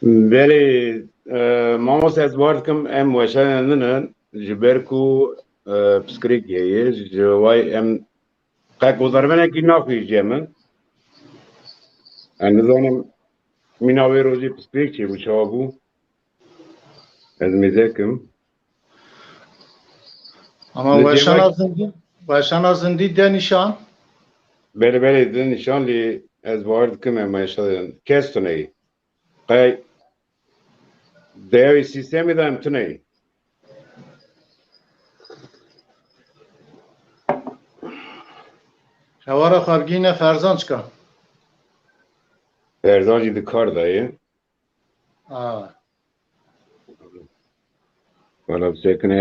بله ماموس از وارد کم ام وشان نن جبرکو پسکریکیه جوای ام قد گذرمنه کی نخوی جمن نظام مناوی روزی پسکریکیه بچابو از میزکم Ama Weşana Zindî de nişan. بله ده نشان لی از وارد کم ام وشان کستونه قای دیوی سیستمی دارم تونه Hevara xargîne ferzan çıkan. ارزاجی دکار دایه Ha. والا بسیار کنه